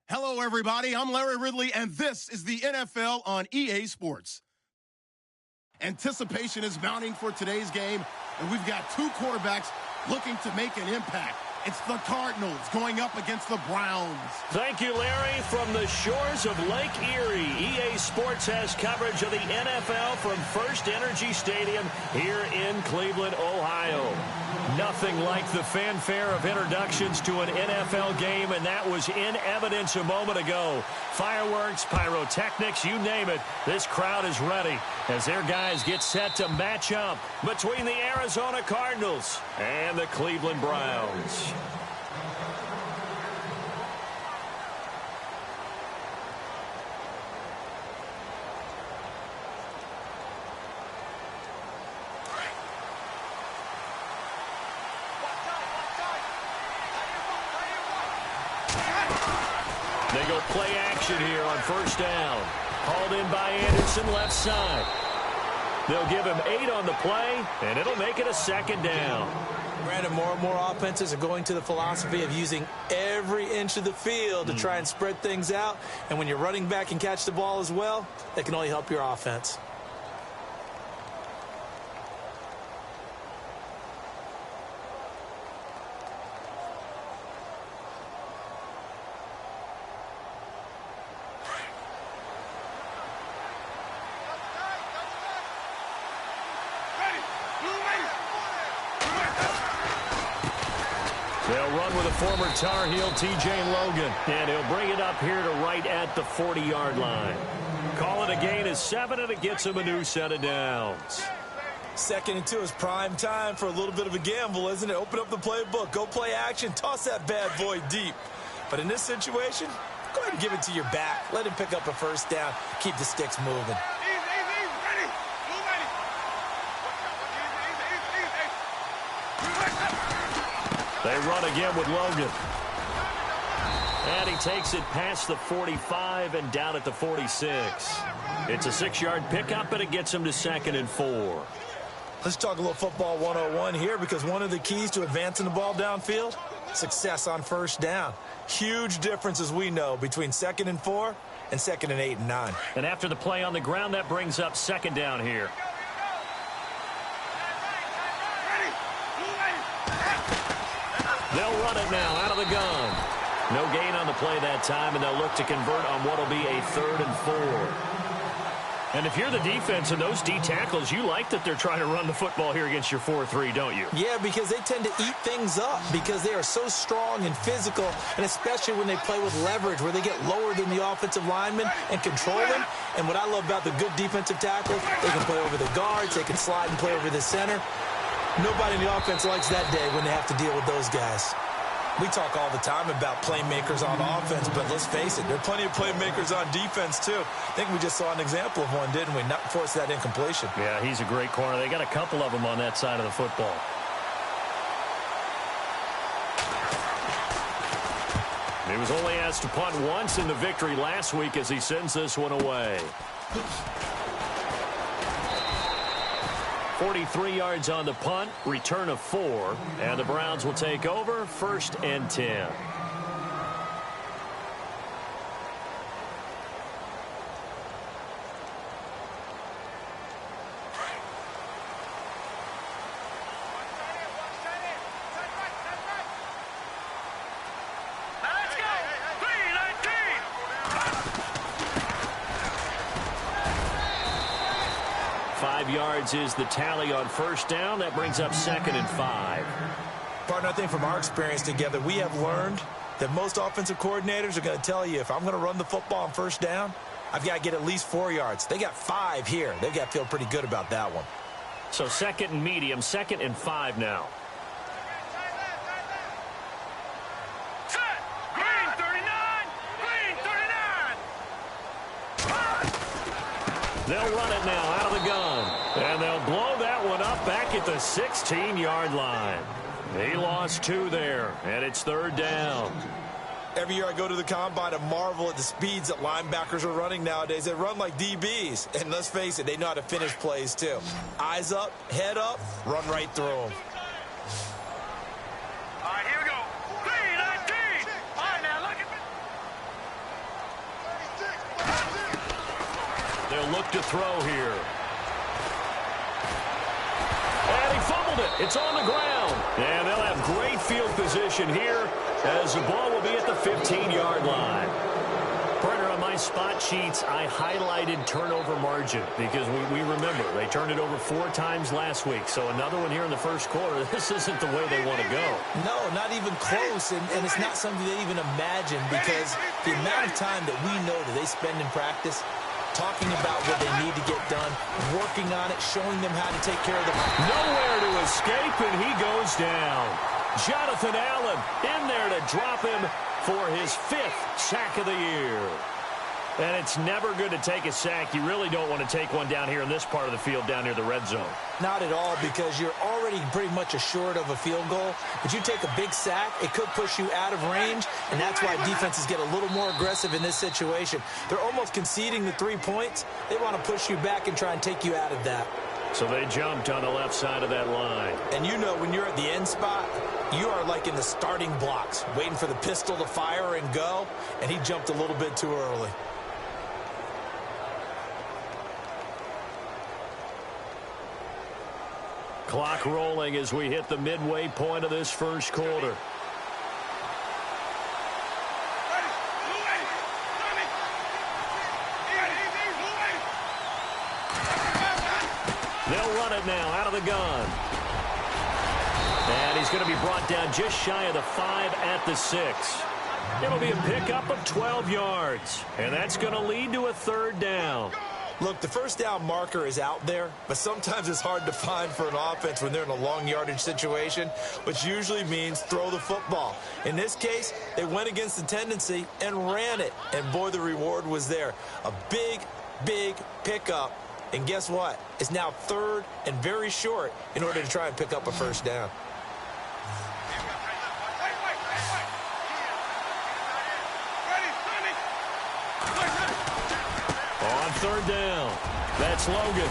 Hello, everybody. I'm Larry Ridley, and this is the NFL on EA Sports. Anticipation is mounting for today's game, and we've got two quarterbacks looking to make an impact. It's the Cardinals going up against the Browns. Thank you, Larry. From the shores of Lake Erie, EA Sports has coverage of the NFL from First Energy Stadium here in Cleveland, Ohio. Nothing like the fanfare of introductions to an NFL game, and that was in evidence a moment ago. Fireworks, pyrotechnics, you name it. This crowd is ready as their guys get set to match up between the Arizona Cardinals and the Cleveland Browns. They go play action here on first down. Called in by Anderson, left side. They'll give him 8 on the play, and it'll make it a second down. Granted, more and more offenses are going to the philosophy of using every inch of the field to try and spread things out. And when you're running back and catch the ball as well, that can only help your offense. They'll run with a former Tar Heel, T.J. Logan, and he'll bring it up here to right at the 40-yard line. Call it a gain of 7, and it gets him a new set of downs. 2nd and 2 is prime time for a little bit of a gamble, isn't it? Open up the playbook, go play action, toss that bad boy deep. But in this situation, go ahead and give it to your back. Let him pick up a first down, keep the sticks moving. They run again with Logan. And he takes it past the 45 and down at the 46. It's a 6-yard pickup, and it gets him to 2nd and 4. Let's talk a little football 101 here, because one of the keys to advancing the ball downfield, success on first down. Huge difference, as we know, between 2nd and 4 and 2nd and 8 and 9. And after the play on the ground, that brings up 2nd down here. They'll run it now out of the gun. No gain on the play that time, and they'll look to convert on what will be a 3rd and 4. And if you're the defense and those D tackles, you like that they're trying to run the football here against your 4-3, don't you? Yeah, because they tend to eat things up because they are so strong and physical, and especially when they play with leverage where they get lower than the offensive linemen and control them. And what I love about the good defensive tackles, they can play over the guards, they can slide and play over the center. Nobody in the offense likes that day when they have to deal with those guys. We talk all the time about playmakers on offense, but let's face it, there are plenty of playmakers on defense, too. I think we just saw an example of one, didn't we? Not force that incompletion. Yeah, he's a great corner. They got a couple of them on that side of the football. He was only asked to punt once in the victory last week as he sends this one away. 43 yards on the punt, return of 4, and the Browns will take over 1st and 10. Yards is the tally on first down. That brings up 2nd and 5. Partner, I think from our experience together, we have learned that most offensive coordinators are going to tell you, if I'm going to run the football on first down, I've got to get at least 4 yards. They got 5 here. They've got to feel pretty good about that one. So 2nd and medium, 2nd and 5 now. They'll run it now out of the gun. And they'll blow that one up back at the 16-yard line. He lost 2 there, and it's 3rd down. Every year I go to the combine and marvel at the speeds that linebackers are running nowadays. They run like DBs. And let's face it, they know how to finish plays too. Eyes up, head up, run right through them. All right, here we go. 3-19. All right, now look at me. They'll look to throw here. And he fumbled it. It's on the ground. And they'll have great field position here as the ball will be at the 15-yard line. Partner, on my spot sheets, I highlighted turnover margin because we remember they turned it over 4 times last week. So another one here in the first quarter. This isn't the way they want to go. No, not even close, and it's not something they even imagine because the amount of time that we know that they spend in practice talking about what they need to get done, working on it, showing them how to take care of them. Nowhere to escape, and he goes down. Jonathan Allen in there to drop him for his 5th sack of the year. And it's never good to take a sack. You really don't want to take one down here in this part of the field down near the red zone. Not at all, because you're already pretty much assured of a field goal. But you take a big sack, it could push you out of range, and that's why defenses get a little more aggressive in this situation. They're almost conceding the 3 points. They want to push you back and try and take you out of that. So they jumped on the left side of that line. And you know when you're at the end spot, you are like in the starting blocks, waiting for the pistol to fire and go, and he jumped a little bit too early. Clock rolling as we hit the midway point of this first quarter. They'll run it now out of the gun. And he's going to be brought down just shy of the 5 at the 6. It'll be a pickup of 12 yards. And that's going to lead to a 3rd down. Look, the first down marker is out there, but sometimes it's hard to find for an offense when they're in a long yardage situation, which usually means throw the football. In this case, they went against the tendency and ran it. And, boy, the reward was there. A big, big pickup. And guess what? It's now 3rd and very short in order to try and pick up a first down. On 3rd down, that's Logan.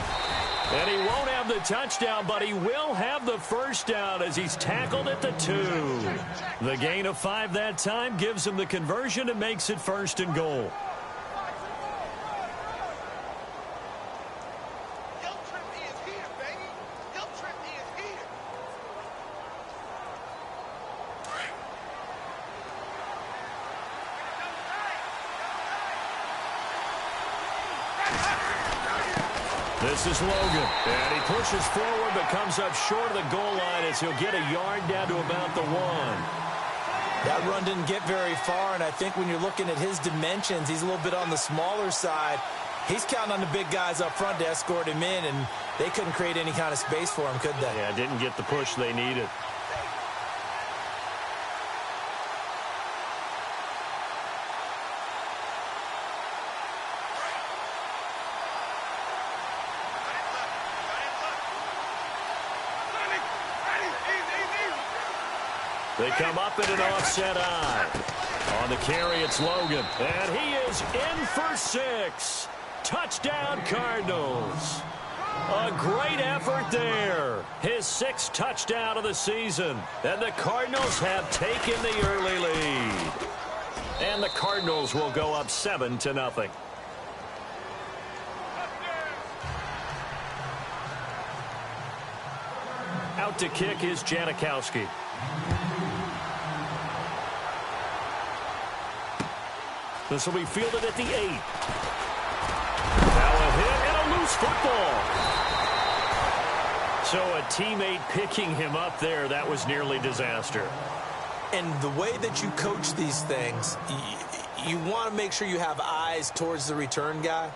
And he won't have the touchdown, but he will have the first down as he's tackled at the 2. The gain of 5 that time gives him the conversion and makes it 1st and goal. This is Logan, and he pushes forward but comes up short of the goal line as he'll get a yard down to about the 1. That run didn't get very far, and I think when you're looking at his dimensions, he's a little bit on the smaller side. He's counting on the big guys up front to escort him in, and they couldn't create any kind of space for him, could they? Yeah, didn't get the push they needed. They come up in an offset eye. On the carry, it's Logan. And he is in for 6. Touchdown, Cardinals. A great effort there. His 6th touchdown of the season. And the Cardinals have taken the early lead. And the Cardinals will go up 7-0. Out to kick is Janikowski. This will be fielded at the 8. Now a hit and a loose football. So a teammate picking him up there, that was nearly disaster. And the way that you coach these things, you want to make sure you have eyes towards the return guy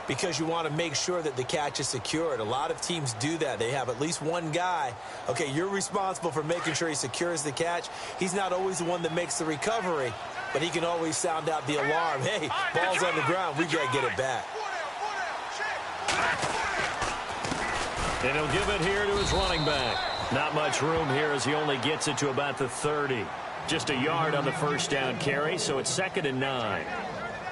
because you want to make sure that the catch is secured. A lot of teams do that. They have at least one guy. Okay, you're responsible for making sure he secures the catch. He's not always the one that makes the recovery, but he can always sound out the alarm. Hey, ball's on the ground. We got to get it back. And he'll give it here to his running back. Not much room here as he only gets it to about the 30. Just a yard on the first down carry, so it's 2nd and 9.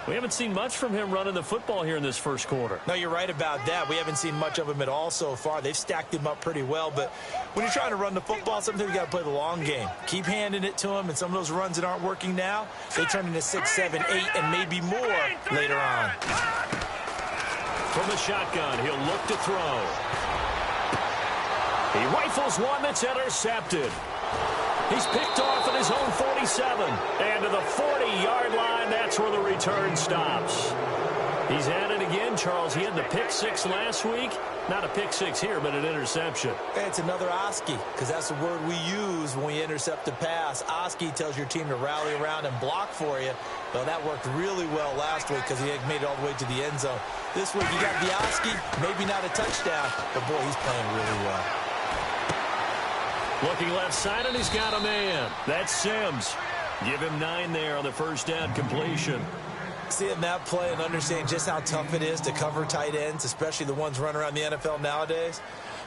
We haven't seen much from him running the football here in this first quarter. No, you're right about that. We haven't seen much of him at all so far. They've stacked him up pretty well, but when you're trying to run the football, sometimes you got to play the long game. Keep handing it to him, and some of those runs that aren't working now, they turn into 6, 7, 8, and maybe more later on. From the shotgun, he'll look to throw. He rifles one that's intercepted. He's picked off at his own 47. And to the 40-yard line, that's where the return stops. He's at it again, Charles. He had the pick six last week. Not a pick six here, but an interception. It's another OSCE, because that's the word we use when we intercept a pass. OSCE tells your team to rally around and block for you. Well, that worked really well last week because he had made it all the way to the end zone. This week, you got the OSCE, maybe not a touchdown, but, boy, he's playing really well. Looking left side, and he's got a man. That's Sims. Give him 9 there on the first down completion. Seeing that play and understanding just how tough it is to cover tight ends, especially the ones running around the NFL nowadays,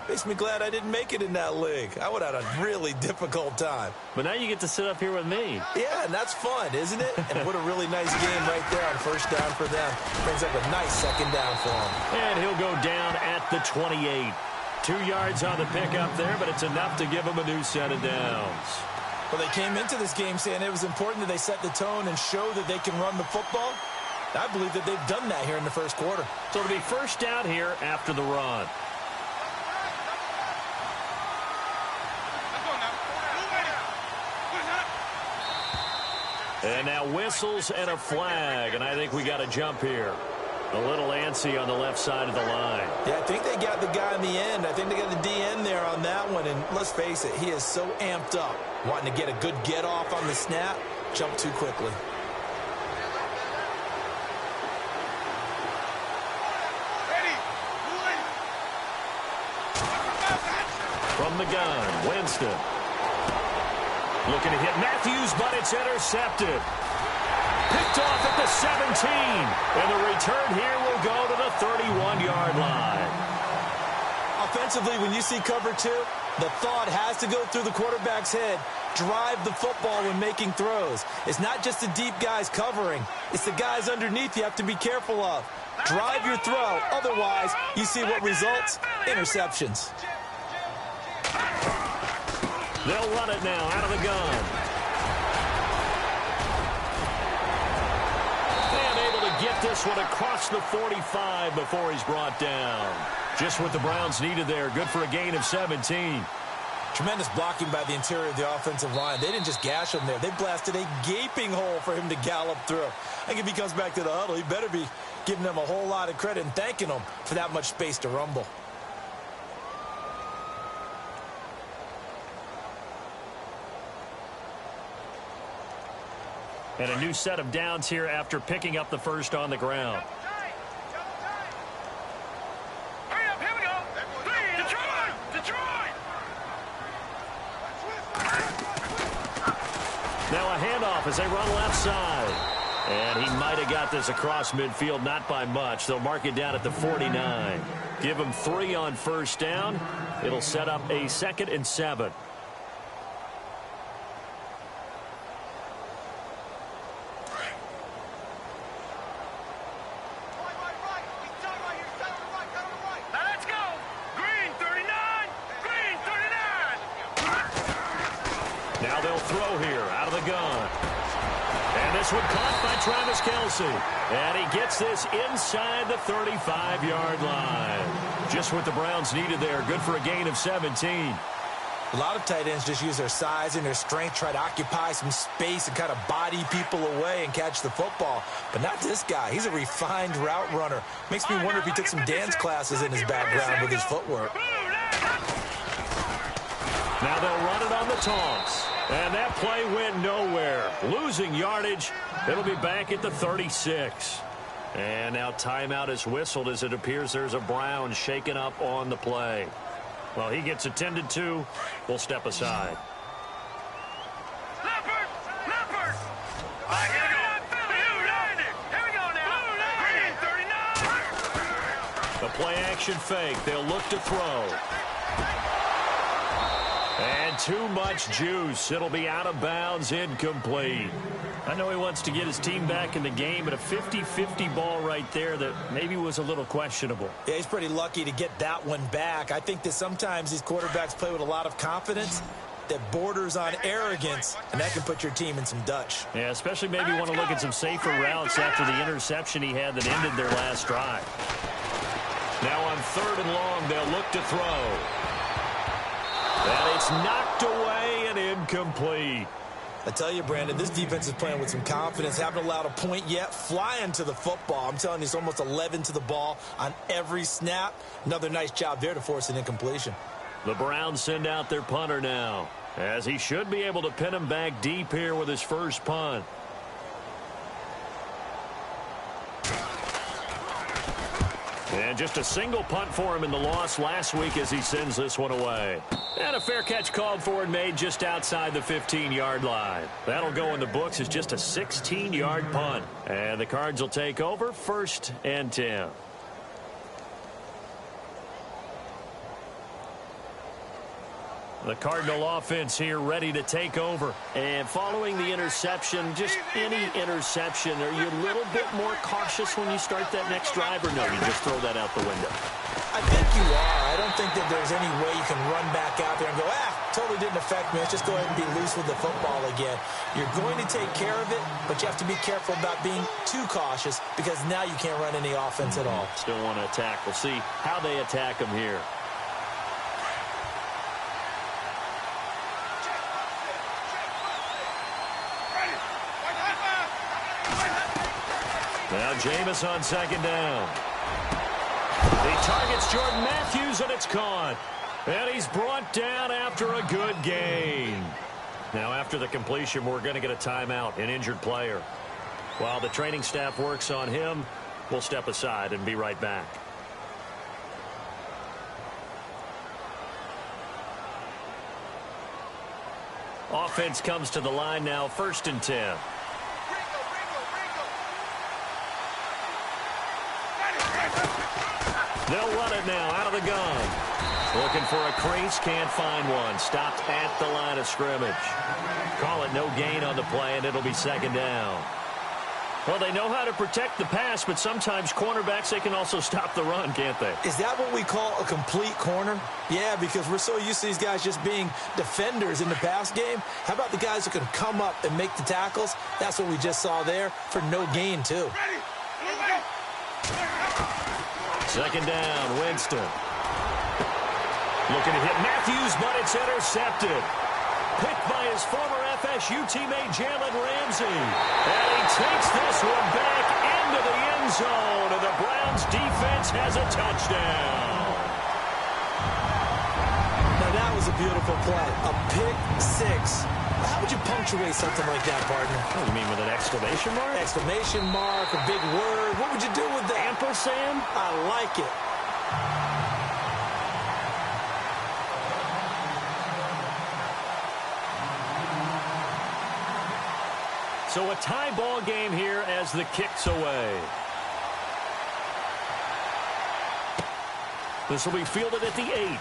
makes me glad I didn't make it in that league. I would have had a really difficult time. But now you get to sit up here with me. Yeah, and that's fun, isn't it? And what a really nice game right there on first down for them. Brings up a nice second down for him. And he'll go down at the 28. 2 yards on the pickup there, but it's enough to give him a new set of downs. Well, they came into this game saying it was important that they set the tone and show that they can run the football. I believe that they've done that here in the first quarter. So it'll be first down here after the run. And now whistles and a flag, and I think we got a jump here. A little antsy on the left side of the line. Yeah, I think they got the guy in the end. I think they got the DN there on that one, and let's face it, he is so amped up, wanting to get a good get off on the snap, jump too quickly. From the gun, Winston. Looking to hit Matthews, but it's intercepted. Picked off at the 17. And the return here will go to the 31-yard line. Offensively, when you see cover two, the thought has to go through the quarterback's head. Drive the football when making throws. It's not just the deep guys covering. It's the guys underneath you have to be careful of. Drive your throw. Otherwise, you see what results? Interceptions. They'll run it now out of the gun. And able to get this one across the 45 before he's brought down. Just what the Browns needed there. Good for a gain of 17. Tremendous blocking by the interior of the offensive line. They didn't just gash him there. They blasted a gaping hole for him to gallop through. I think if he comes back to the huddle, he better be giving them a whole lot of credit and thanking them for that much space to rumble. And a new set of downs here after picking up the first on the ground. Hurry up, here we go. Detroit! Now a handoff as they run left side. And he might have got this across midfield, not by much. They'll mark it down at the 49. Give him 3 on first down. It'll set up a 2nd and 7. Now they'll throw here out of the gun. And this one caught by Travis Kelce. And he gets this inside the 35-yard line. Just what the Browns needed there. Good for a gain of 17. A lot of tight ends just use their size and their strength, try to occupy some space and kind of body people away and catch the football. But not this guy. He's a refined route runner. Makes me wonder if he took some dance classes in his background with his footwork. Now they'll run it on the toss. And that play went nowhere. Losing yardage. It'll be back at the 36. And now timeout is whistled as it appears there's a Brown shaken up on the play. Well, he gets attended to. We'll step aside. Leopard! Here we go now. Green 39. The play action fake. They'll look to throw. And too much juice. It'll be out of bounds, incomplete. I know he wants to get his team back in the game, but a 50-50 ball right there that maybe was a little questionable. Yeah, he's pretty lucky to get that one back. I think that sometimes these quarterbacks play with a lot of confidence that borders on arrogance, and that can put your team in some Dutch. Yeah, especially maybe want to look at some safer routes after the interception he had that ended their last drive. Now on 3rd and long, they'll look to throw. And it's knocked away and incomplete. I tell you, Brandon, this defense is playing with some confidence. Haven't allowed a point yet. Flying to the football. I'm telling you, it's almost 11 to the ball on every snap. Another nice job there to force an incompletion. The Browns send out their punter now, as he should be able to pin him back deep here with his first punt. And just a single punt for him in the loss last week as he sends this one away. And a fair catch called for and made just outside the 15-yard line. That'll go in the books as just a 16-yard punt. And the Cards will take over 1st and 10. The Cardinal offense here ready to take over. And following the interception, just any interception, are you a little bit more cautious when you start that next drive, or no, you just throw that out the window? I think you are. I don't think that there's any way you can run back out there and go, totally didn't affect me. Let's just go ahead and be loose with the football again. You're going to take care of it, but you have to be careful about being too cautious because now you can't run any offense at all. Still want to attack. We'll see how they attack him here. Now Jameis on 2nd down. He targets Jordan Matthews, and it's caught. And he's brought down after a good gain. Now after the completion, we're going to get a timeout, an injured player. While the training staff works on him, we'll step aside and be right back. Offense comes to the line now, 1st and 10. They'll run it now out of the gun. Looking for a crease, can't find one. Stopped at the line of scrimmage. Call it no gain on the play, and it'll be 2nd down. Well, they know how to protect the pass, but sometimes cornerbacks, they can also stop the run, can't they? Is that what we call a complete corner? Yeah, because we're so used to these guys just being defenders in the pass game. How about the guys who can come up and make the tackles? That's what we just saw there for no gain, too. 2nd down, Winston. Looking to hit Matthews, but it's intercepted. Picked by his former FSU teammate Jalen Ramsey. And he takes this one back into the end zone, and the Browns defense has a touchdown. Now that was a beautiful play. A pick 6. How would you punctuate something like that, partner? What do you mean, with an exclamation mark? Exclamation mark, a big word. What would you do with that? Ampersand? I like it. So a tie ball game here as the kick's away. This will be fielded at the 8.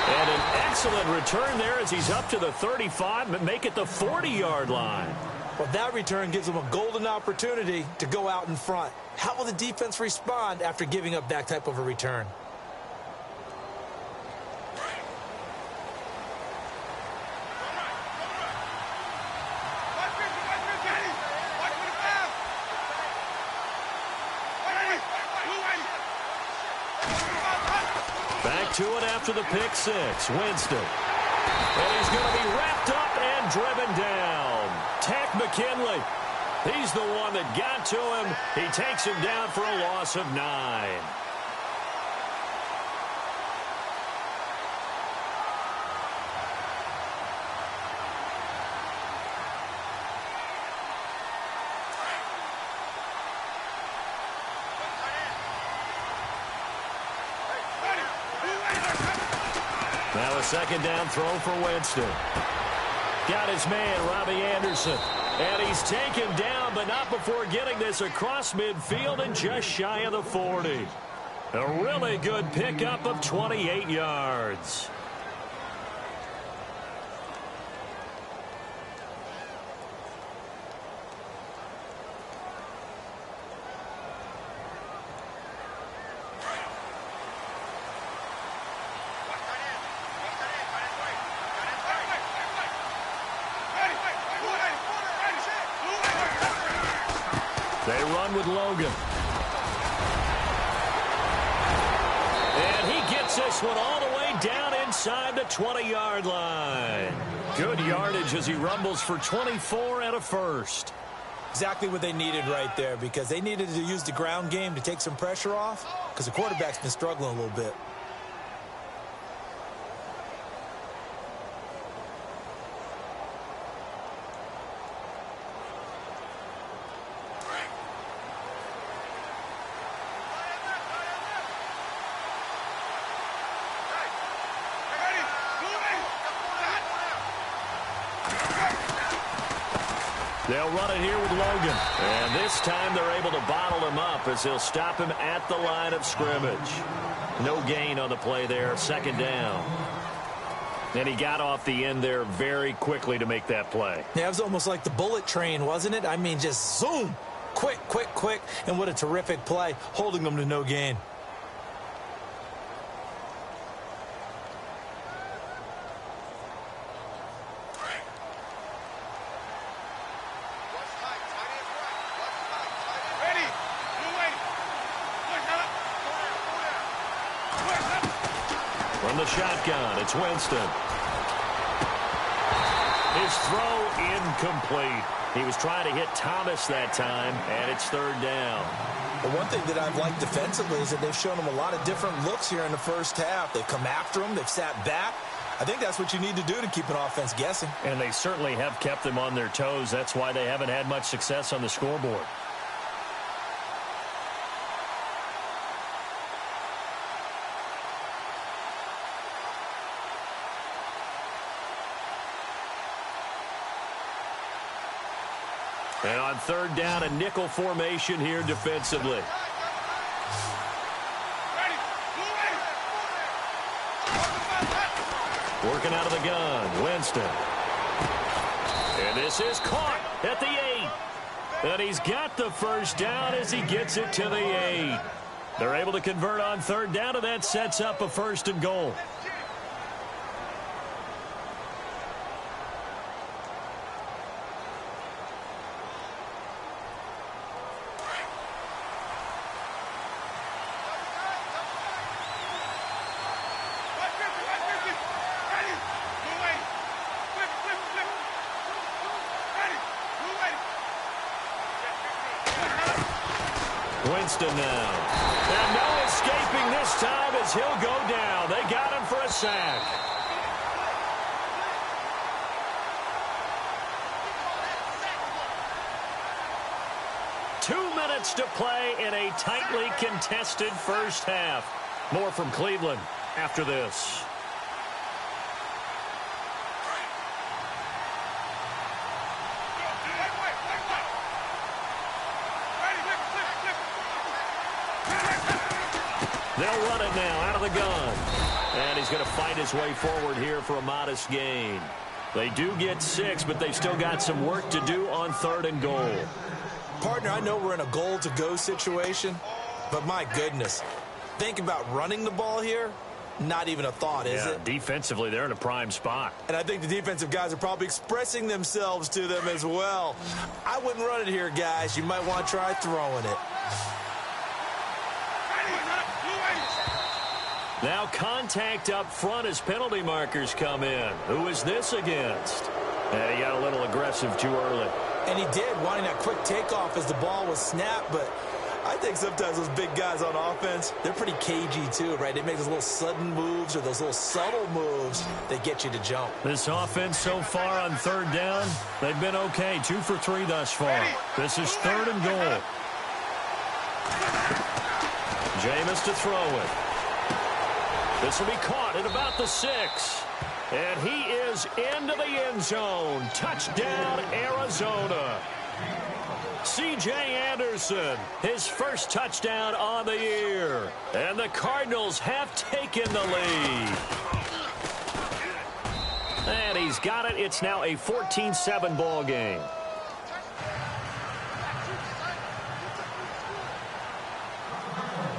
And an excellent return there as he's up to the 35, but make it the 40-yard line. Well, that return gives them a golden opportunity to go out in front. How will the defense respond after giving up that type of a return? Back to it after the pick 6. Winston. And he's going to be wrapped up and driven down. Tack McKinley. He's the one that got to him. He takes him down for a loss of 9. Now a 2nd down throw for Winston. Got his man, Robbie Anderson. And he's taken down, but not before getting this across midfield and just shy of the 40. A really good pickup of 28 yards. They run with Logan. Takes this one all the way down inside the 20-yard line. Good yardage as he rumbles for 24 and a first. Exactly what they needed right there, because they needed to use the ground game to take some pressure off, because the quarterback's been struggling a little bit. They'll run it here with Logan. And this time they're able to bottle him up as they'll stop him at the line of scrimmage. No gain on the play there, second down. And he got off the end there very quickly to make that play. Yeah, it was almost like the bullet train, wasn't it? I mean, just zoom. Quick, quick, quick. And what a terrific play, holding them to no gain. From the shotgun, it's Winston. His throw incomplete. He was trying to hit Thomas that time, and it's third down. The one thing that I've liked defensively is that they've shown him a lot of different looks here in the first half. They've come after him. They've sat back. I think that's what you need to do to keep an offense guessing. And they certainly have kept them on their toes. That's why they haven't had much success on the scoreboard. And on third down, a nickel formation here defensively. Working out of the gun, Winston. And this is caught at the 8. And he's got the first down as he gets it to the 8. They're able to convert on third down, and that sets up a first and goal. Winston now. And no escaping this time as he'll go down. They got him for a sack. Two minutes to play in a tightly contested first half. More from Cleveland after this. They'll run it now out of the gun. And he's going to fight his way forward here for a modest gain. They do get 6, but they've still got some work to do on third and goal. Partner, I know we're in a goal-to-go situation, but my goodness, think about running the ball here. Not even a thought, is it? Defensively, they're in a prime spot. And I think the defensive guys are probably expressing themselves to them as well. I wouldn't run it here, guys. You might want to try throwing it. Now contact up front as penalty markers come in. Who is this against? And he got a little aggressive too early. And he did, wanting that quick takeoff as the ball was snapped. But I think sometimes those big guys on offense, they're pretty cagey too, right? They make those little sudden moves or those little subtle moves that get you to jump. This offense so far on third down, they've been okay. 2 for 3 thus far. This is third and goal. Jameis to throw it. This will be caught at about the 6. And he is into the end zone. Touchdown, Arizona. C.J. Anderson, his first touchdown on the year. And the Cardinals have taken the lead. And he's got it. It's now a 14-7 ball game.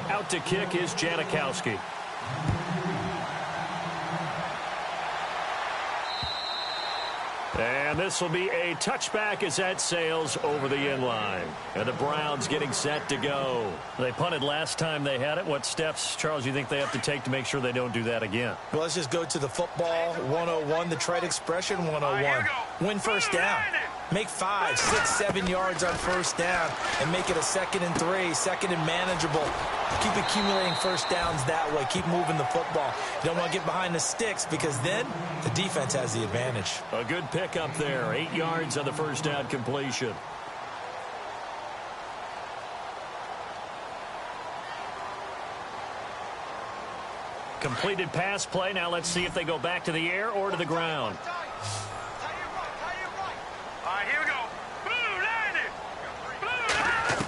Out to kick is Janikowski. And this will be a touchback as that sails over the inline. And the Browns getting set to go. They punted last time they had it. What steps, Charles, you think they have to take to make sure they don't do that again? Well, let's just go to the football 101, the trade expression 101. Win first down. Make 5, 6, 7 yards on first down and make it a 2nd and 3, 2nd and manageable. Keep accumulating first downs that way. Keep moving the football. You don't want to get behind the sticks because then the defense has the advantage. A good pick up there. 8 yards on the first down completion. Completed pass play. Now let's see if they go back to the air or to the ground. Here we go. Blue landed. Blue landed.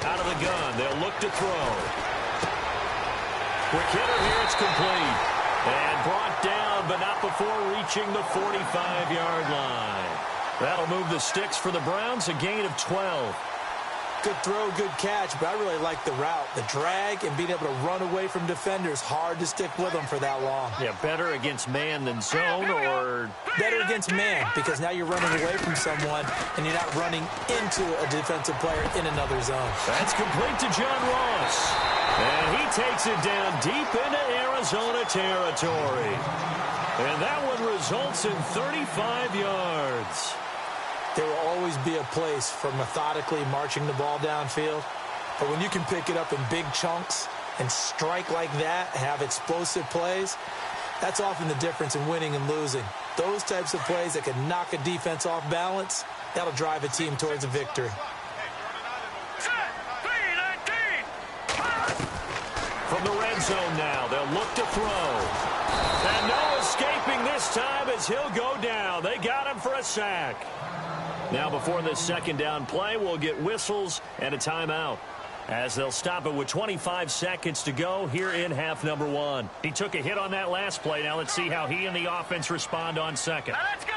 Out of the gun. They'll look to throw. Quick hitter here. It's complete. And brought down, but not before reaching the 45-yard line. That'll move the sticks for the Browns. A gain of 12. Good throw, good catch, but I really like the route. The drag and being able to run away from defenders. Hard to stick with them for that long. Yeah, better against man than zone, or better against man, because now you're running away from someone and you're not running into a defensive player in another zone. That's complete to John Ross. And he takes it down deep into Arizona territory. And that one results in 35 yards. There will always be a place for methodically marching the ball downfield. But when you can pick it up in big chunks and strike like that, have explosive plays, that's often the difference in winning and losing. Those types of plays that can knock a defense off balance, that'll drive a team towards a victory. From the red zone now, they'll look to throw. And no escaping this time as he'll go down. They got him for a sack. Now before this second down play, we'll get whistles and a timeout, as they'll stop it with 25 seconds to go here in half number 1. He took a hit on that last play. Now let's see how he and the offense respond on second. Now let's go.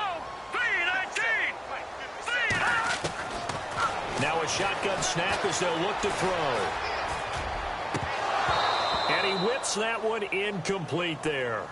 3-19. Now a shotgun snap as they'll look to throw. And he whips that one incomplete there.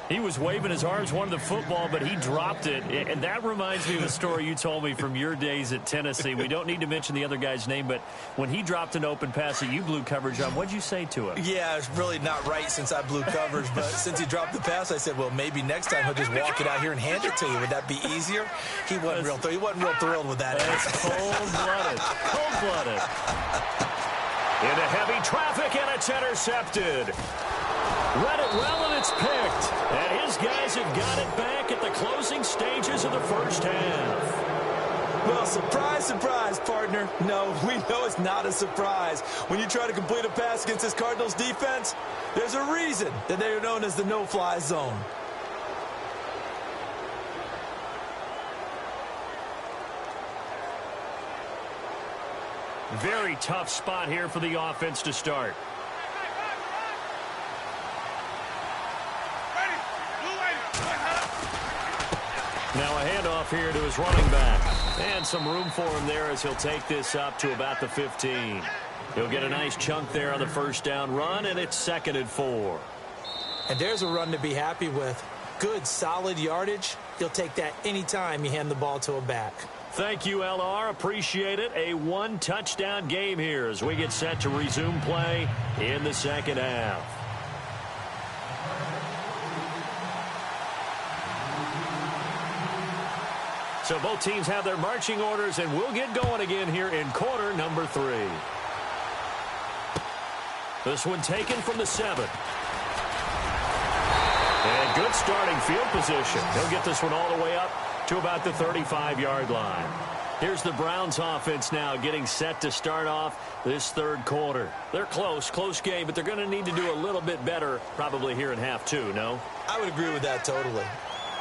He was waving his arms, wanted the football, but he dropped it. And that reminds me of the story you told me from your days at Tennessee. We don't need to mention the other guy's name, but when he dropped an open pass that you blew coverage on, what'd you say to him? Yeah, it's really not right since I blew coverage, but since he dropped the pass, I said, well, maybe next time he'll just walk it out here and hand it to you. Would that be easier? He wasn't real thrilled with that. That's cold-blooded. Cold-blooded. Into heavy traffic, and it's intercepted. Read it well, and it's picked. And his guys have got it back at the closing stages of the first half. Well, surprise, surprise, partner. No, we know it's not a surprise. When you try to complete a pass against this Cardinals defense, there's a reason that they are known as the no-fly zone. Very tough spot here for the offense to start. Now a handoff here to his running back. And some room for him there as he'll take this up to about the 15. He'll get a nice chunk there on the first down run, and it's 2nd and 4. And there's a run to be happy with. Good, solid yardage. You'll take that anytime you hand the ball to a back. Thank you, LR. Appreciate it. A one-touchdown game here as we get set to resume play in the second half. So both teams have their marching orders, and we'll get going again here in quarter number 3. This one taken from the 7. And good starting field position. He'll get this one all the way up to about the 35-yard line. Here's the Browns offense now getting set to start off this third quarter. They're close game, but they're going to need to do a little bit better probably here in half 2, no? I would agree with that totally.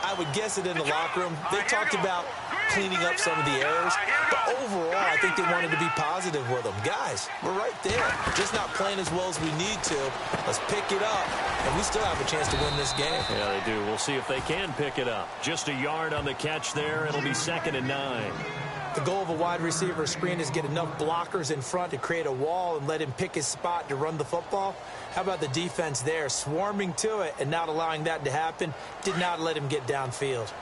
I would guess it in the locker room. They talked about cleaning up some of the errors, but overall, I think they wanted to be positive with them. Guys, we're right there. Just not playing as well as we need to. Let's pick it up, and we still have a chance to win this game. Yeah, they do. We'll see if they can pick it up. Just a yard on the catch there. It'll be 2nd and 9. The goal of a wide receiver screen is get enough blockers in front to create a wall and let him pick his spot to run the football. How about the defense there, swarming to it and not allowing that to happen? Did not let him get downfield.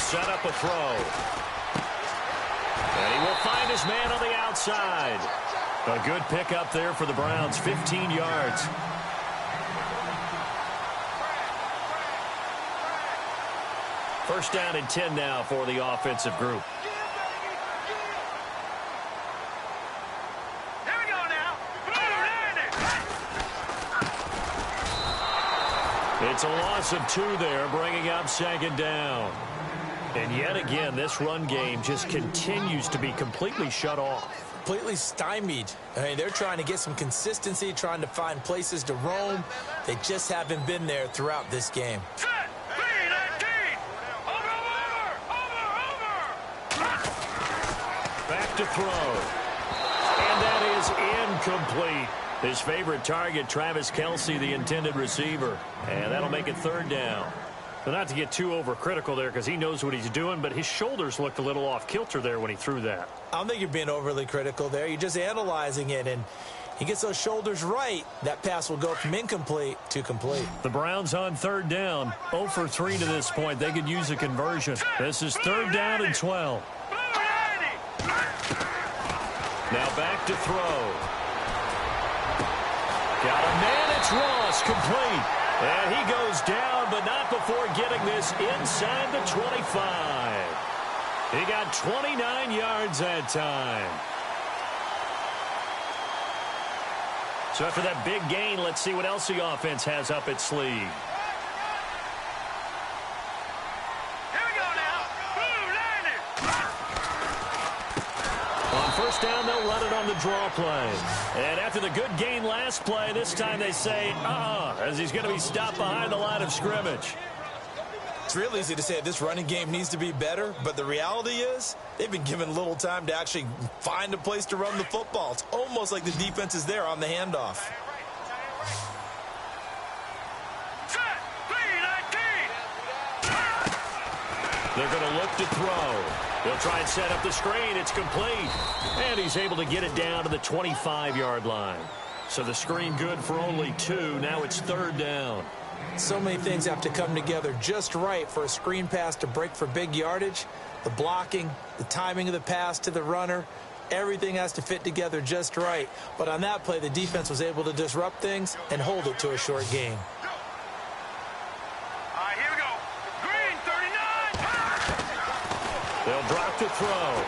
set up a throw. And he will find his man on the outside. A good pickup there for the Browns, 15 yards. First down and 10 now for the offensive group. Here we go now. It's a loss of 2 there, bringing up second down. And yet again, this run game just continues to be completely shut off. Completely stymied. I mean, they're trying to get some consistency, trying to find places to roam. They just haven't been there throughout this game. Set. 3-19. Over. Back to throw. And that is incomplete. His favorite target, Travis Kelce, the intended receiver. And that'll make it third down. So not to get too overcritical there because he knows what he's doing, but his shoulders looked a little off kilter there when he threw that. I don't think you're being overly critical there. You're just analyzing it, and he gets those shoulders right. That pass will go from incomplete to complete. The Browns on third down, 0 for 3 to this point. They could use a conversion. This is third down and 12. Now back to throw. Got a man, it's Ross, complete. And he goes down, but not before getting this inside the 25. He got 29 yards that time. So after that big gain, let's see what else the offense has up its sleeve. Here we go now. On first down, they'll run it on the draw play. And after the good gain last play, this time they say, as he's going to be stopped behind the line of scrimmage. It's real easy to say this running game needs to be better, but the reality is they've been given little time to actually find a place to run the football. It's almost like the defense is there on the handoff. Set. 3-19. They're going to look to throw. They'll try and set up the screen. It's complete. And he's able to get it down to the 25-yard line. So the screen good for only 2. Now it's third down. So many things have to come together just right for a screen pass to break for big yardage. The blocking, the timing of the pass to the runner, everything has to fit together just right. But on that play, the defense was able to disrupt things and hold it to a short gain. All right, here we go. Green, 39. They'll drop to throw.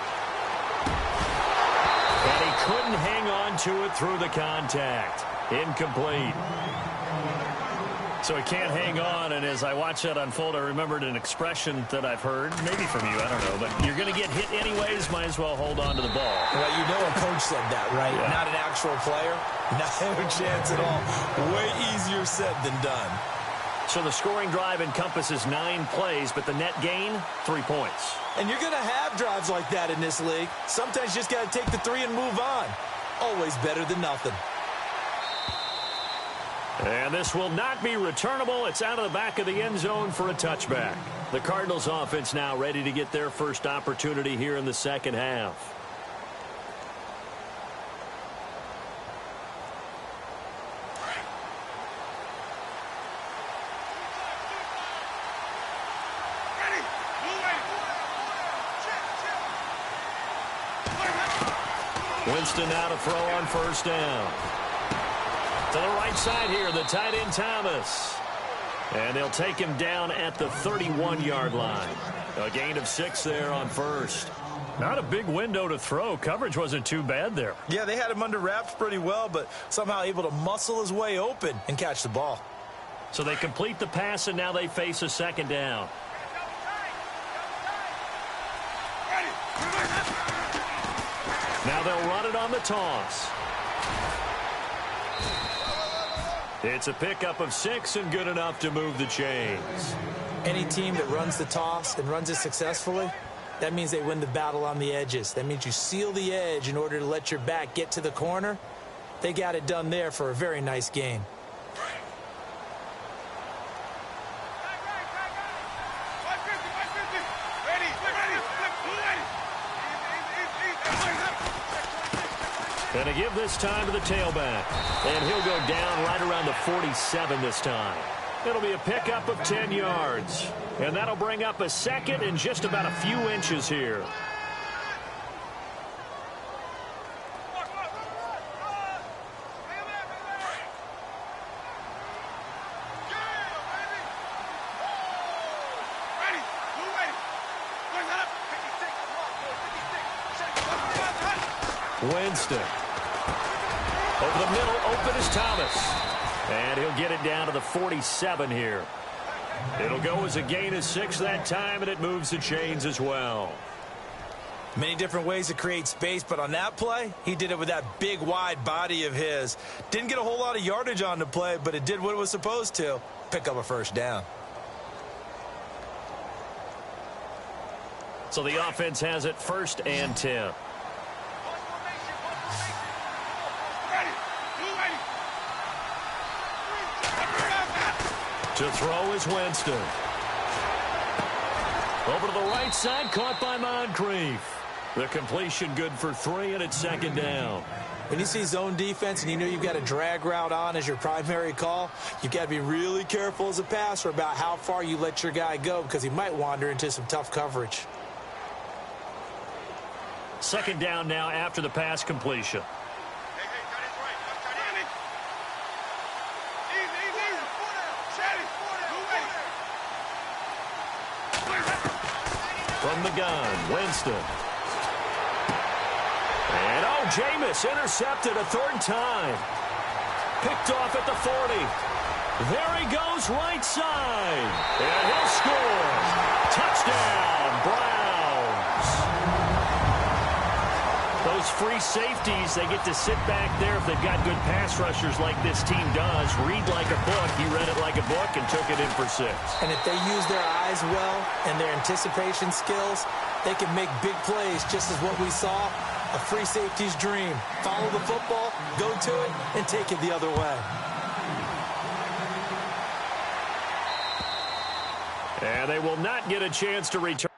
And he couldn't hang on to it through the contact. Incomplete. So he can't hang on, and as I watch that unfold, I remembered an expression that I've heard, maybe from you, I don't know, but you're going to get hit anyways, might as well hold on to the ball. Well, you know a coach said that, right? Yeah. Not an actual player. Not a chance at all. Way easier said than done. So the scoring drive encompasses 9 plays, but the net gain, 3 points. And you're going to have drives like that in this league. Sometimes you just got to take the 3 and move on. Always better than nothing. And this will not be returnable. It's out of the back of the end zone for a touchback. The Cardinals offense now ready to get their first opportunity here in the second half. Winston now to throw on first down. To the right side here, the tight end Thomas. And they'll take him down at the 31-yard line. A gain of 6 there on first. Not a big window to throw. Coverage wasn't too bad there. Yeah, they had him under wraps pretty well, but somehow able to muscle his way open and catch the ball. So they complete the pass, and now they face a second down. Now they'll run it on the toss. It's a pickup of 6 and good enough to move the chains. Any team that runs the toss and runs it successfully, that means they win the battle on the edges. That means you seal the edge in order to let your back get to the corner. They got it done there for a very nice gain. And to give this time to the tailback. And he'll go down right around the 47 this time. It'll be a pickup of 10 yards. And that'll bring up a second and just about a few inches here. Winston. Over the middle, open is Thomas. And he'll get it down to the 47 here. It'll go as a gain of 6 that time, and it moves the chains as well. Many different ways to create space, but on that play, he did it with that big, wide body of his. Didn't get a whole lot of yardage on the play, but it did what it was supposed to. Pick up a first down. So the offense has it 1st and 10. To throw is Winston. Over to the right side, caught by Moncrief. The completion good for 3, and it's 2nd down. When you see zone defense and you know you've got a drag route on as your primary call, you've got to be really careful as a passer about how far you let your guy go because he might wander into some tough coverage. 2nd down now after the pass completion. From the gun, Winston. And, oh, Jameis intercepted a 3rd time. Picked off at the 40. There he goes, right side. And he'll score. Touchdown, Browns. Those free safeties, they get to sit back there if they've got good pass rushers like this team does. Read like a book. He read it like a book and took it in for 6. And if they use their eyes well and their anticipation skills, they can make big plays, just as what we saw, a free safety's dream. Follow the football, go to it, and take it the other way. And they will not get a chance to return.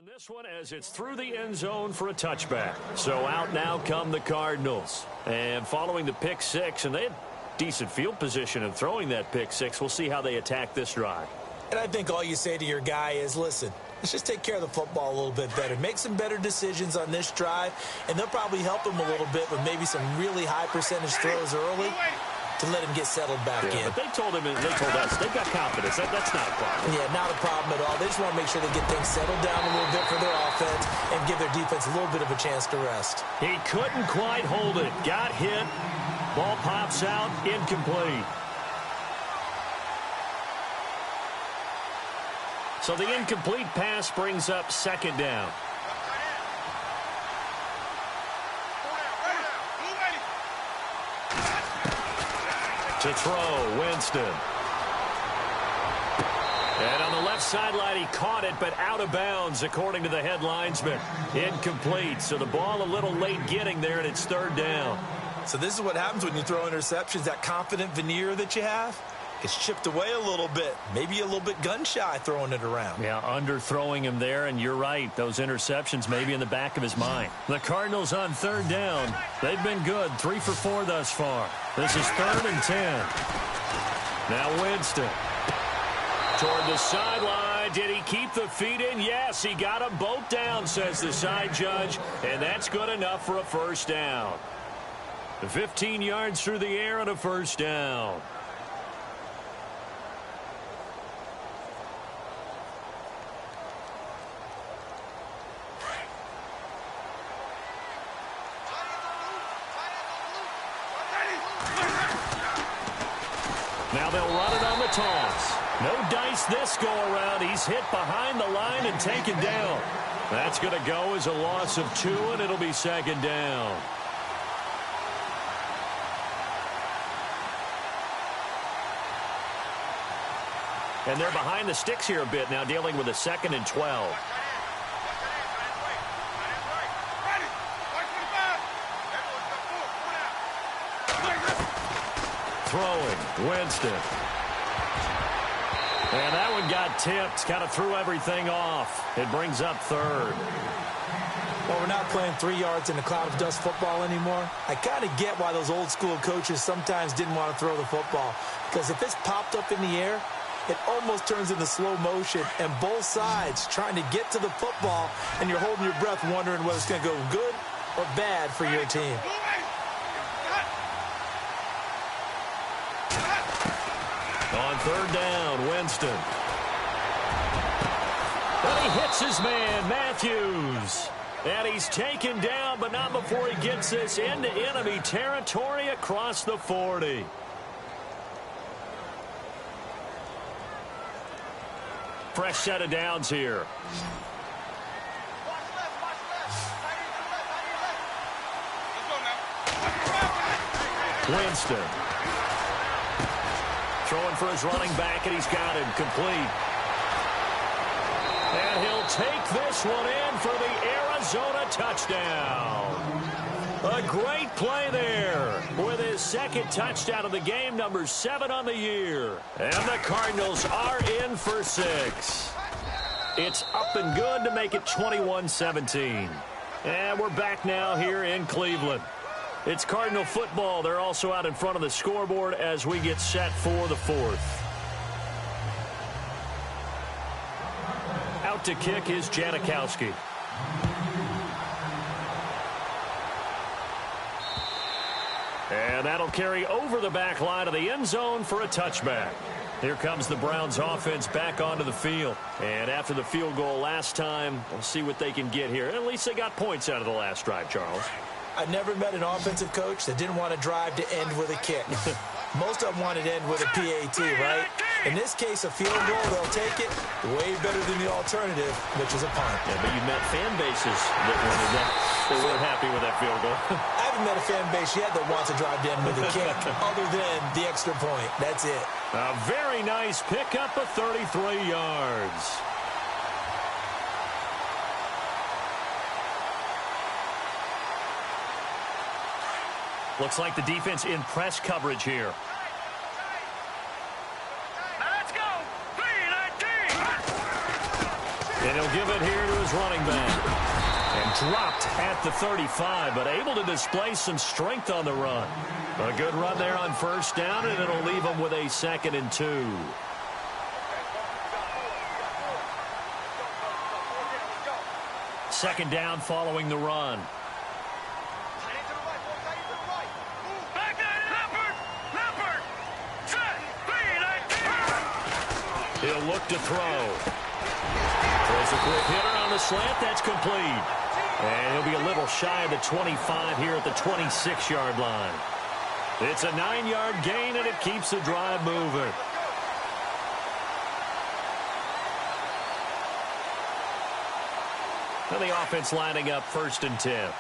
This one as it's through the end zone for a touchback. So out now come the Cardinals. And following the pick 6, and they had decent field position in throwing that pick 6. We'll see how they attack this drive. And I think all you say to your guy is, listen, let's just take care of the football a little bit better. Make some better decisions on this drive, and they'll probably help him a little bit with maybe some really high percentage throws early to let him get settled back in. But they told him, and they told us, they've got confidence. That's not a problem. Yeah, not a problem at all. They just want to make sure they get things settled down a little bit for their offense and give their defense a little bit of a chance to rest. He couldn't quite hold it. Got hit. Ball pops out. Incomplete. So the incomplete pass brings up 2nd down. To throw, Winston. And on the left sideline, he caught it, but out of bounds, according to the head linesman. Incomplete, so the ball a little late getting there, and it's 3rd down. So this is what happens when you throw interceptions. That confident veneer that you have gets chipped away a little bit. Maybe a little bit gun-shy throwing it around. Yeah, underthrowing him there, and you're right. Those interceptions maybe in the back of his mind. The Cardinals on 3rd down. They've been good, 3 for 4 thus far. This is 3rd and 10. Now Winston. Toward the sideline. Did he keep the feet in? Yes, he got them both down, says the side judge, and that's good enough for a 1st down. 15 yards through the air and a 1st down. Now they'll run it on the toss. No dice this go-around. He's hit behind the line and taken down. That's going to go as a loss of 2, and it'll be 2nd down. And they're behind the sticks here a bit now, dealing with a 2nd and 12. Throwing, Winston. And that one got tipped, kind of threw everything off. It brings up 3rd. Well, we're not playing 3 yards in a cloud of dust football anymore. I kind of get why those old school coaches sometimes didn't want to throw the football. Because if it's popped up in the air, it almost turns into slow motion, and both sides trying to get to the football, and you're holding your breath wondering whether it's going to go good or bad for your team. On 3rd down, Winston. But he hits his man, Matthews. And he's taken down, but not before he gets this into enemy territory across the 40. Fresh set of downs here. Winston. Throwing for his running back, and he's got him complete. And he'll take this one in for the Arizona touchdown. A great play there with his 2nd touchdown of the game, number 7 on the year. And the Cardinals are in for 6. It's up and good to make it 21-17. And we're back now here in Cleveland. It's Cardinal football. They're also out in front of the scoreboard as we get set for the 4th. Out to kick is Janikowski. And that'll carry over the back line of the end zone for a touchback. Here comes the Browns offense back onto the field. And after the field goal last time, we'll see what they can get here. At least they got points out of the last drive, Charles. I never met an offensive coach that didn't want to drive to end with a kick. Most of them wanted to end with a PAT, right? In this case, a field goal, they'll take it way better than the alternative, which is a punt. Yeah, but you met fan bases that wanted that. They weren't happy with that field goal. I haven't met a fan base yet that wants to drive to end with a kick other than the extra point. That's it. A very nice pickup of 33 yards. Looks like the defense in press coverage here. Let's go. 3-19. And he'll give it here to his running back. And dropped at the 35, but able to display some strength on the run. A good run there on 1st down, and it'll leave him with a 2nd and 2. Second down following the run. He'll look to throw. Throws a quick hitter on the slant. That's complete. And he'll be a little shy of the 25 here at the 26-yard line. It's a 9-yard gain, and it keeps the drive moving. And the offense lining up 1st and 10.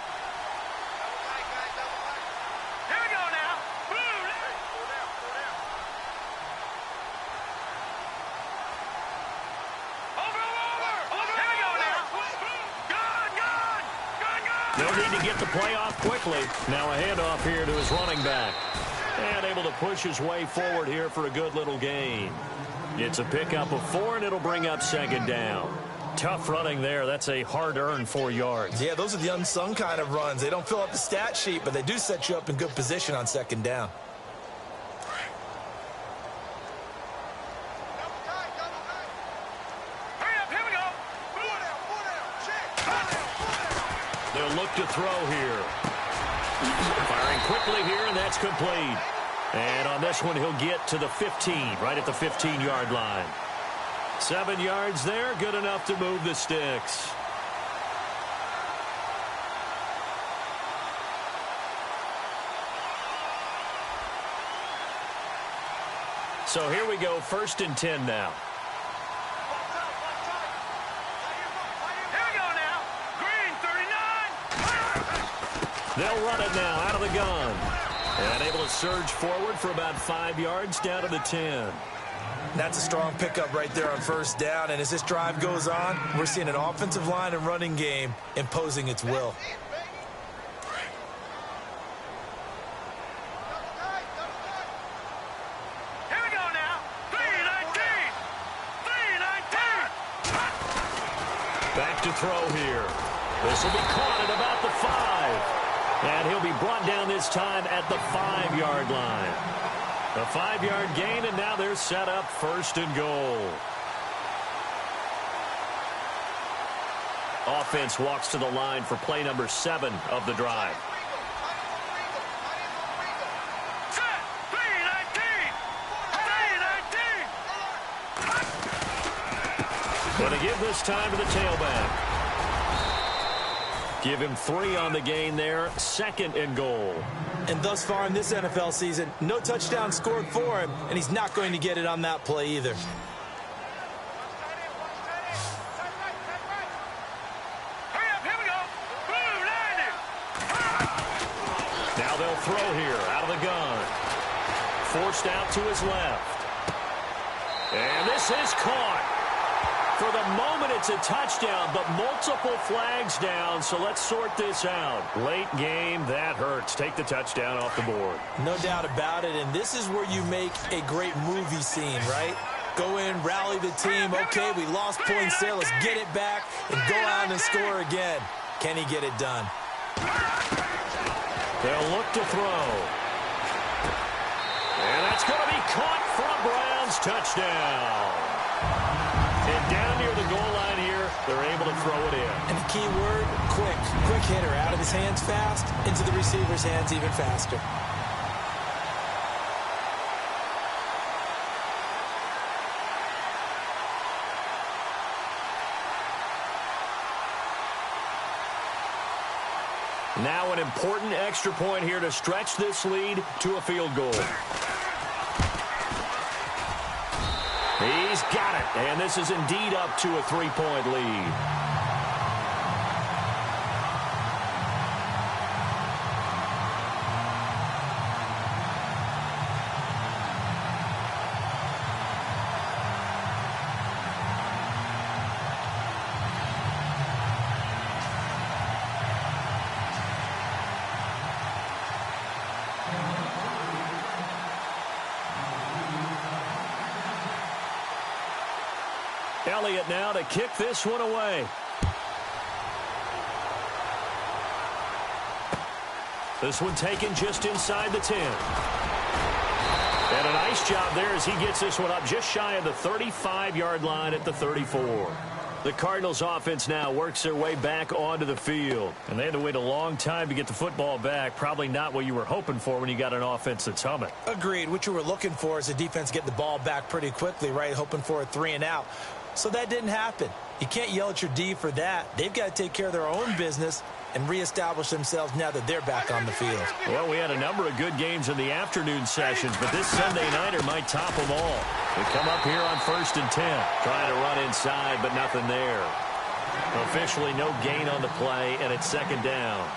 They'll need to get the play off quickly. Now a handoff here to his running back. And able to push his way forward here for a good little gain. It's a pickup of 4, and it'll bring up 2nd down. Tough running there. That's a hard-earned 4 yards. Yeah, those are the unsung kind of runs. They don't fill up the stat sheet, but they do set you up in good position on 2nd down. They'll look to throw here. Firing quickly here, and that's complete. And on this one, he'll get to the 15, right at the 15-yard line. 7 yards there, good enough to move the sticks. So here we go, 1st and 10 now. They'll run it now out of the gun. And able to surge forward for about 5 yards down to the 10. That's a strong pickup right there on first down. And as this drive goes on, we're seeing an offensive line and running game imposing its will. Here we go now. 3-19. 3-19. Back to throw here. This will be caught at about the 5. And he'll be brought down this time at the 5-yard line. A 5-yard gain, and now they're set up 1st and goal. Offense walks to the line for play number 7 of the drive. Set. 3-19. 3-19. Going to give this time to the tailback. Give him 3 on the gain there, 2nd and goal. And thus far in this NFL season, no touchdown scored for him, and he's not going to get it on that play either. Hurry up, here we go. Blue, 90. Now they'll throw here out of the gun. Forced out to his left. And this is caught. For the moment, it's a touchdown, but multiple flags down, so let's sort this out. Late game, that hurts. Take the touchdown off the board. No doubt about it, and this is where you make a great movie scene, right? Go in, rally the team. Okay, we lost points there. Let's get it back and go out and score again. Can he get it done? They'll look to throw. And that's going to be caught for a Browns touchdown. And down near the goal line here, they're able to throw it in. And the key word, quick. Quick hitter. Out of his hands fast, into the receiver's hands even faster. Now an important extra point here to stretch this lead to a field goal. He's got it, and this is indeed up to a 3-point lead. Elliott now to kick this one away. This one taken just inside the 10. And a nice job there as he gets this one up just shy of the 35-yard line at the 34. The Cardinals offense now works their way back onto the field. And they had to wait a long time to get the football back. Probably not what you were hoping for when you got an offense that's humming. Agreed. What you were looking for is the defense get the ball back pretty quickly, right? Hoping for a 3 and out. So that didn't happen. You can't yell at your D for that. They've got to take care of their own business and reestablish themselves now that they're back on the field. Well, we had a number of good games in the afternoon sessions, but this Sunday nighter might top them all. We come up here on 1st and 10, trying to run inside, but nothing there. Officially no gain on the play, and it's 2nd down.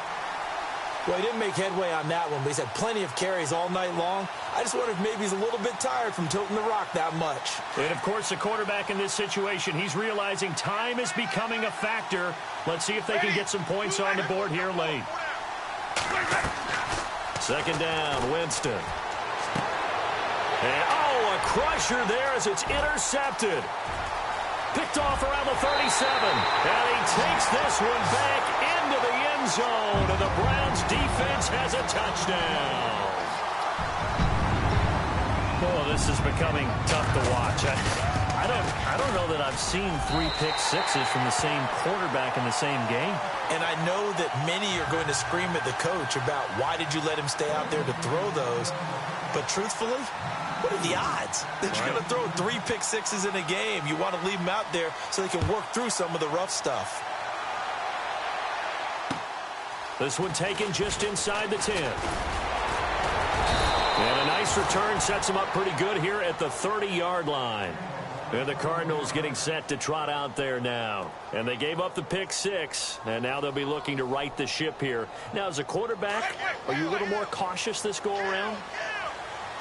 Well, he didn't make headway on that one, but he's had plenty of carries all night long. I just wonder if maybe he's a little bit tired from tilting the rock that much. And, of course, the quarterback in this situation, he's realizing time is becoming a factor. Let's see if they can get some points on the board here late. 2nd down, Winston. And, a crusher there as it's intercepted. Picked off around the 37. And he takes this one back into the end zone. And the Browns defense has a touchdown. Oh, this is becoming tough to watch. I don't know that I've seen 3 pick sixes from the same quarterback in the same game. And I know that many are going to scream at the coach about why did you let him stay out there to throw those. But truthfully, what are the odds that you're going to throw 3 pick sixes in a game? You want to leave them out there so they can work through some of the rough stuff. This one taken just inside the 10. And a nice return sets them up pretty good here at the 30-yard line. And the Cardinals getting set to trot out there now. And they gave up the pick 6, and now they'll be looking to right the ship here. Now, as a quarterback, are you a little more cautious this go-around?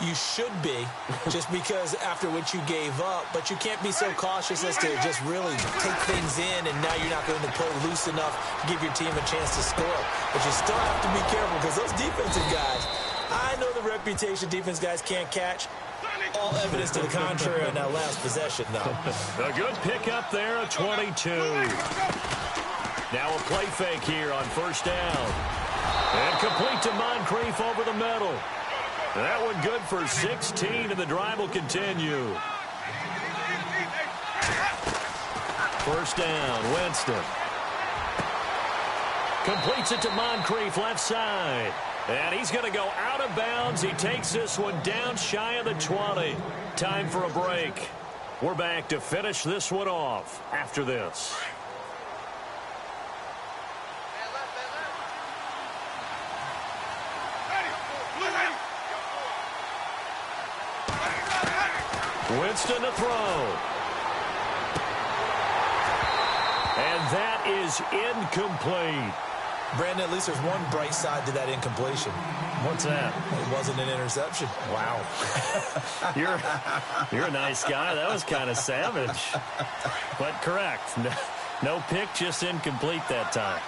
You should be, just because after what you gave up, but you can't be so cautious as to just really take things in, and now you're not going to play loose enough to give your team a chance to score. But you still have to be careful, because those defensive guys, I know the reputation defense guys can't catch. All evidence to the contrary on that last possession, though. A good pickup there, a 22. Now a play fake here on first down. And complete to Moncrief over the middle. That one good for 16, and the drive will continue. First down, Winston. Completes it to Moncrief, left side. And he's going to go out of bounds. He takes this one down shy of the 20. Time for a break. We're back to finish this one off after this. Winston to throw. And that is incomplete. Brandon, at least there's one bright side to that incompletion. What's that? It wasn't an interception. Wow. You're a nice guy. That was kind of savage. But correct. No pick, just incomplete that time.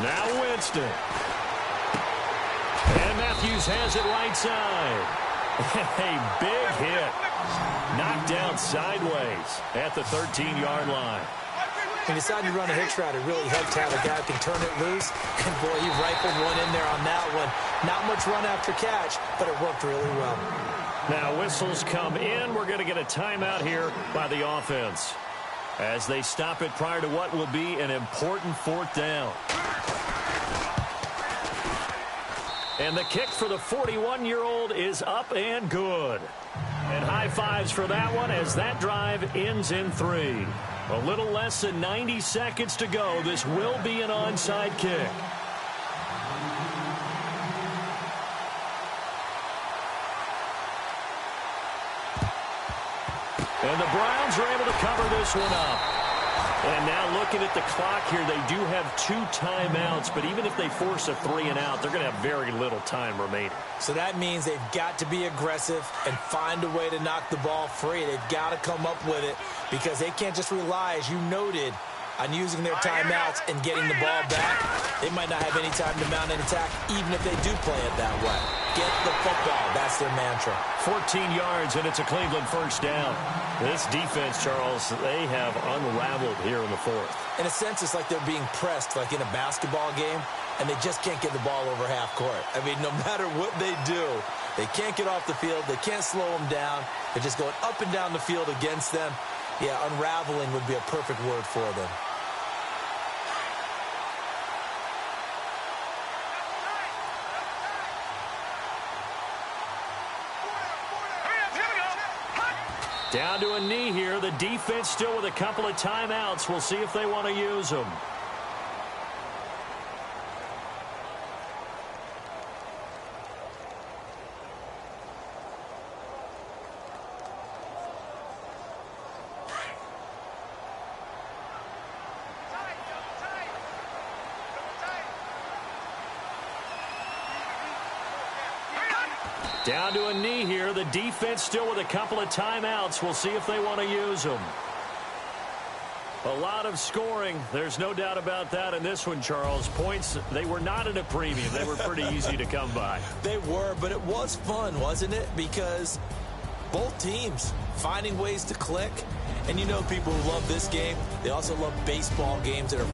Now Winston. And Matthews has it right side. A big hit. Knocked down sideways at the 13-yard line. He decided to run a hitch route. It really helped how the guy can turn it loose. And, boy, he rifled one in there on that one. Not much run after catch, but it worked really well. Now whistles come in. We're going to get a timeout here by the offense as they stop it prior to what will be an important fourth down. And the kick for the 41-year-old is up and good. And high fives for that one as that drive ends in 3. A little less than 90 seconds to go. This will be an onside kick. And the Browns are able to cover this one up. And now looking at the clock here, they do have 2 timeouts, but even if they force a 3-and-out, they're going to have very little time remaining. So that means they've got to be aggressive and find a way to knock the ball free. They've got to come up with it because they can't just rely, as you noted, on using their timeouts and getting the ball back. They might not have any time to mount an attack, even if they do play it that way. Get the football. That's their mantra. 14 yards, and it's a Cleveland first down. This defense, Charles, they have unraveled here in the fourth. In a sense, it's like they're being pressed, like in a basketball game, and they just can't get the ball over half court. I mean, no matter what they do, they can't get off the field. They can't slow them down. They're just going up and down the field against them. Yeah, unraveling would be a perfect word for them. Down to a knee here. The defense still with a couple of timeouts. We'll see if they want to use them. Down to a knee here. The defense still with a couple of timeouts. We'll see if they want to use them. A lot of scoring. There's no doubt about that in this one, Charles. Points, they were not at a premium. They were pretty easy to come by. They were, but it was fun, wasn't it? Because both teams finding ways to click. And you know people who love this game, they also love baseball games that are